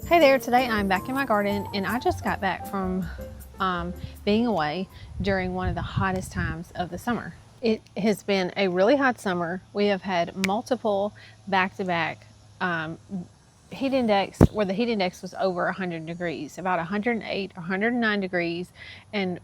Hey there, today I'm back in my garden and I just got back from being away during one of the hottest times of the summer. It has been a really hot summer. We have had multiple back-to-back heat index where the heat index was over 100 degrees, about 108 or 109 degrees, and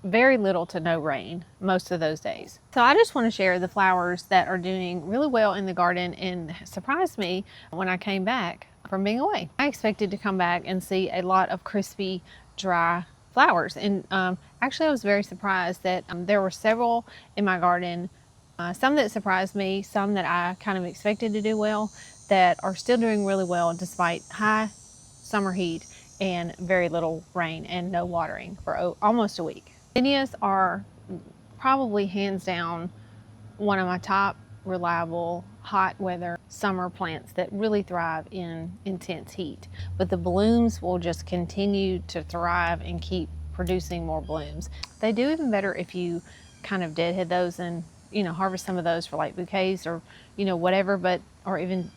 very little to no rain most of those days. So I just want to share the flowers that are doing really well in the garden and surprised me when I came back from being away. I expected to come back and see a lot of crispy, dry flowers, and actually I was very surprised that there were several in my garden, some that surprised me, some that I kind of expected to do well, that are still doing really well despite high summer heat and very little rain and no watering for almost a week. Zinnias are probably hands down one of my top reliable hot weather summer plants that really thrive in intense heat. But the blooms will just continue to thrive and keep producing more blooms. They do even better if you kind of deadhead those and harvest some of those for like bouquets or whatever, but or even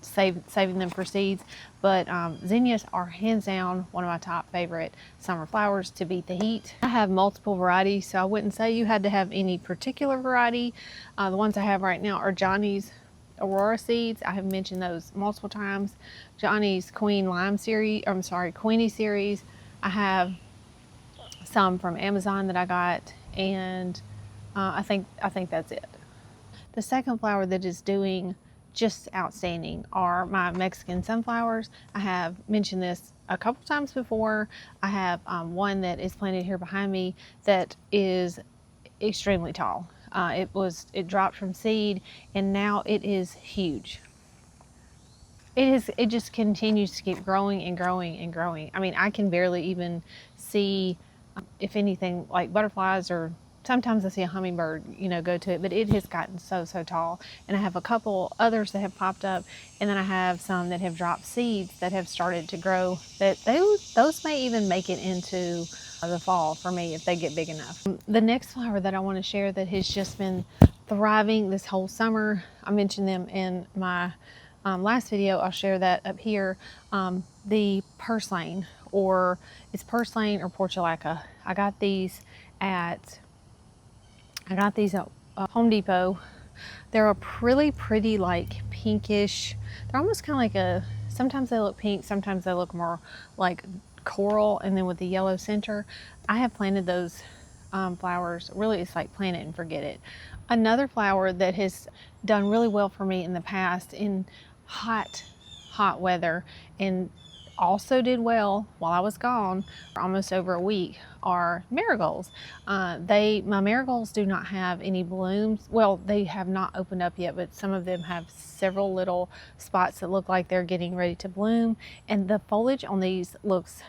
saving them for seeds. But zinnias are hands down one of my top favorite summer flowers to beat the heat. I have multiple varieties, so I wouldn't say you had to have any particular variety. The ones I have right now are Johnny's Aurora seeds. I have mentioned those multiple times. Johnny's Queen Lime series, Queenie series. I have some from Amazon that I got, and I think that's it. The second flower that is doing just outstanding are my Mexican sunflowers. I have mentioned this a couple times before. I have one that is planted here behind me that is extremely tall. It dropped from seed and now it is huge. It just continues to keep growing and growing and growing. I mean, I can barely even see, if anything, like butterflies, or sometimes I see a hummingbird, go to it, but it has gotten so tall. And I have a couple others that have popped up, and then I have some that have dropped seeds that have started to grow, that those may even make it into the fall for me if they get big enough. The next flower that I want to share that has just been thriving this whole summer, I mentioned them in my last video. I'll share that up here. The Purslane, or it's Purslane or Portulaca. I got these at Home Depot. They're a really pretty, like pinkish, they're almost kind of like sometimes they look pink, sometimes they look more like coral, and then with the yellow center. I have planted those flowers. Really, it's like plant it and forget it. Another flower that has done really well for me in the past in hot weather, and also did well while I was gone for almost over a week, are marigolds. My marigolds do not have any blooms. Well, they have not opened up yet, but some of them have several little spots that look like they're getting ready to bloom. And the foliage on these looks,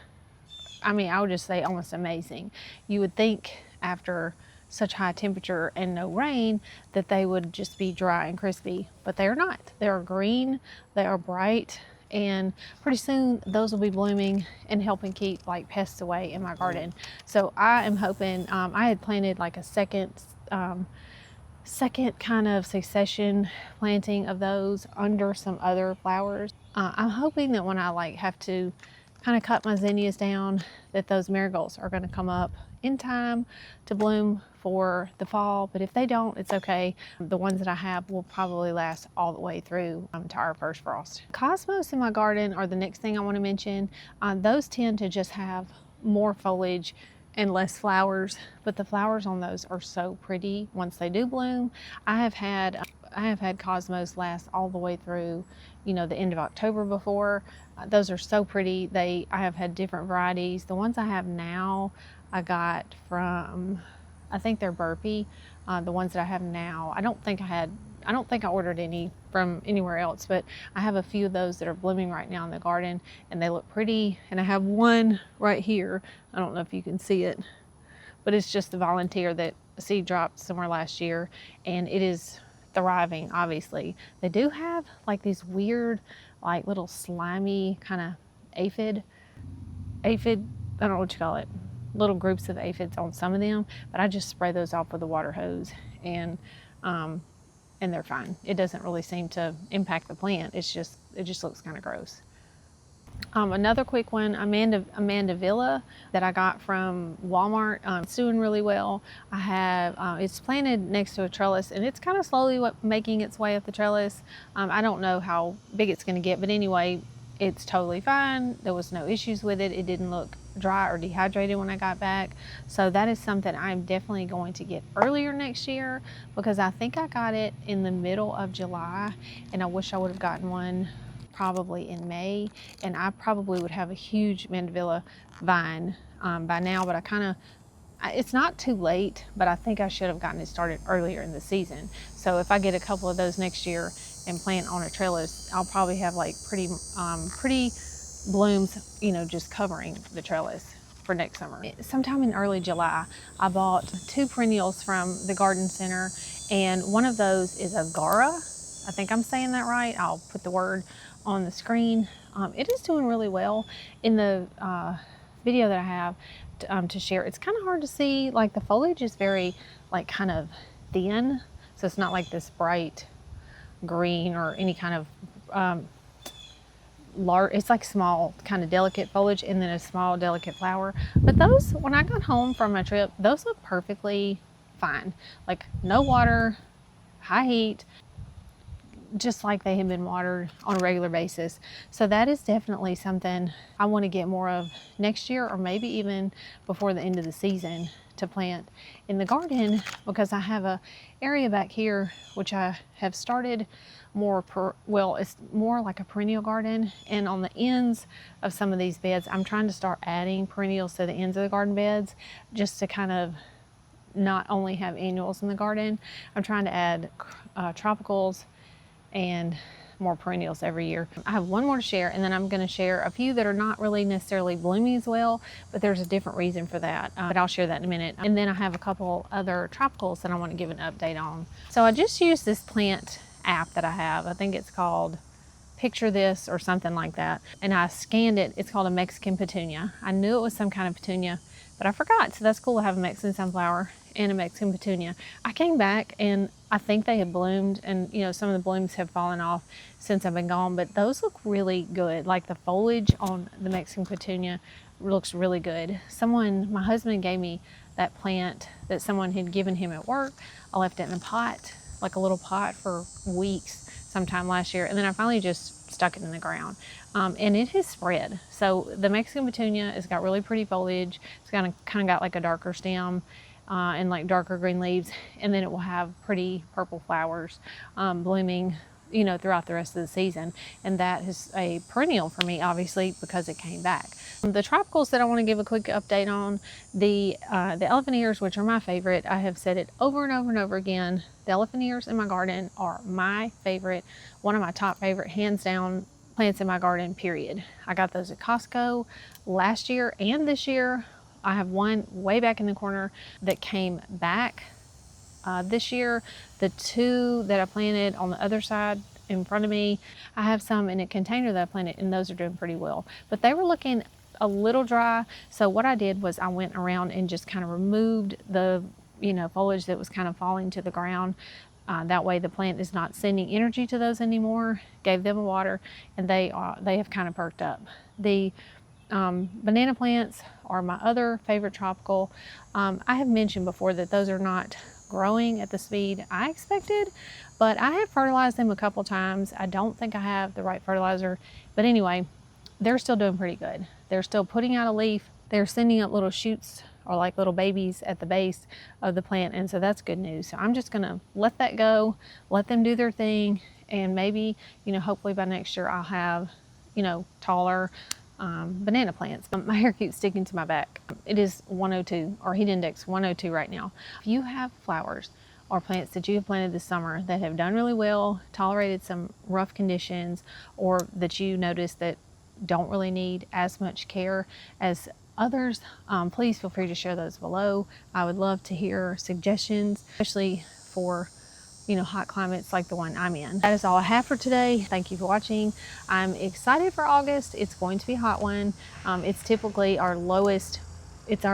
I would just say almost amazing. You would think after such high temperature and no rain that they would just be dry and crispy, but they are not. They are green, they are bright, and pretty soon those will be blooming and helping keep like pests away in my garden. So I am hoping, I had planted like a second kind of succession planting of those under some other flowers. I'm hoping that when I have to kind of cut my zinnias down, that those marigolds are going to come up in time to bloom for the fall. But if they don't, it's okay. The ones that I have will probably last all the way through to our first frost. Cosmos in my garden are the next thing I want to mention. Those tend to just have more foliage and less flowers, but the flowers on those are so pretty once they do bloom. I have had cosmos last all the way through, the end of October before. Those are so pretty. I have had different varieties. The ones I have now, I got from, I think they're Burpee. The ones that I have now, I don't think I ordered any from anywhere else, but I have a few of those that are blooming right now in the garden, and they look pretty. And I have one right here. I don't know if you can see it, but it's just a volunteer that seed dropped somewhere last year, and it is thriving. Obviously, they do have like these weird, like little slimy kind of aphid, I don't know what you call it, little groups of aphids on some of them, but I just spray those off with a water hose, and they're fine. It doesn't really seem to impact the plant. It just looks kind of gross. Another quick one, a Mandevilla that I got from Walmart. It's doing really well. I have, it's planted next to a trellis, and it's kind of slowly making its way up the trellis. I don't know how big it's going to get, but anyway, it's totally fine. There was no issues with it. It didn't look dry or dehydrated when I got back. So that is something I'm definitely going to get earlier next year, because I think I got it in the middle of July, and I wish I would have gotten one probably in May, and I probably would have a huge Mandevilla vine by now, but it's not too late, but I think I should have gotten it started earlier in the season. So if I get a couple of those next year and plant on a trellis, I'll probably have like pretty blooms, just covering the trellis for next summer. Sometime in early July, I bought 2 perennials from the garden center, and one of those is a Gara. I think I'm saying that right. I'll put the word on the screen. It is doing really well. In the video that I have to share, it's kind of hard to see. Like, the foliage is very kind of thin, so it's not like this bright green or any kind of large. It's like small, kind of delicate foliage, and then a small delicate flower. But those, when I got home from my trip, those look perfectly fine. Like, no water, high heat, just like they have been watered on a regular basis. So that is definitely something I want to get more of next year, or maybe even before the end of the season, to plant in the garden, because I have a area back here which I have started more it's more like a perennial garden, and on the ends of some of these beds I'm trying to start adding perennials to the ends of the garden beds, just to kind of not only have annuals in the garden. I'm trying to add tropicals and more perennials every year. I have one more to share, and then I'm going to share a few that are not really necessarily blooming as well, but there's a different reason for that, but I'll share that in a minute. And then I have a couple other tropicals that I want to give an update on. So I just used this plant app that I have. I think it's called Picture This or something like that, and I scanned it. It's called a Mexican petunia. I knew it was some kind of petunia, but I forgot. So that's cool to have a Mexican sunflower and a Mexican petunia. I came back and I think they had bloomed, and some of the blooms have fallen off since I've been gone, but those look really good. Like, the foliage on the Mexican petunia looks really good. My husband gave me that plant that someone had given him at work. I left it in a pot, like a little pot, for weeks sometime last year, and then I finally just stuck it in the ground, and it has spread. So the Mexican petunia has got really pretty foliage. It's kind of got like a darker stem and like darker green leaves, and then it will have pretty purple flowers blooming throughout the rest of the season. And that is a perennial for me, obviously, because it came back. The tropicals that I want to give a quick update on, the elephant ears, which are my favorite. I have said it over and over and over again. The elephant ears in my garden are my favorite, one of my top favorite, hands down, plants in my garden, period. I got those at Costco last year and this year. I have one way back in the corner that came back this year. The 2 that I planted on the other side in front of me, I have some in a container that I planted, and those are doing pretty well. But they were looking a little dry, so what I did was I went around and just kind of removed the foliage that was kind of falling to the ground. That way the plant is not sending energy to those anymore. Gave them a water, and they have kind of perked up. The banana plants are my other favorite tropical. I have mentioned before that those are not growing at the speed I expected, but I have fertilized them a couple times. I don't think I have the right fertilizer, but anyway, they're still doing pretty good. They're still putting out a leaf. They're sending up little shoots, or like little babies at the base of the plant, and so that's good news. So I'm just gonna let that go, let them do their thing, and maybe hopefully by next year I'll have taller banana plants. My hair keeps sticking to my back. It is 102, or heat index 102 right now. If you have flowers or plants that you have planted this summer that have done really well, tolerated some rough conditions, or that you notice that don't really need as much care as others, please feel free to share those below. I would love to hear suggestions, especially for hot climates like the one I'm in. That is all I have for today. Thank you for watching. I'm excited for August. It's going to be a hot one. It's typically our lowest, it's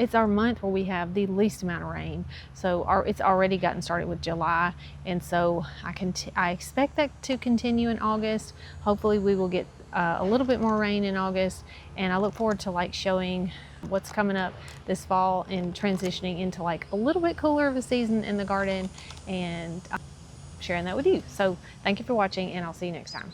it's our month where we have the least amount of rain. So it's already gotten started with July, and so I expect that to continue in August. Hopefully we will get a little bit more rain in August, and I look forward to like showing what's coming up this fall and transitioning into like a little bit cooler of a season in the garden, and sharing that with you. So thank you for watching, and I'll see you next time.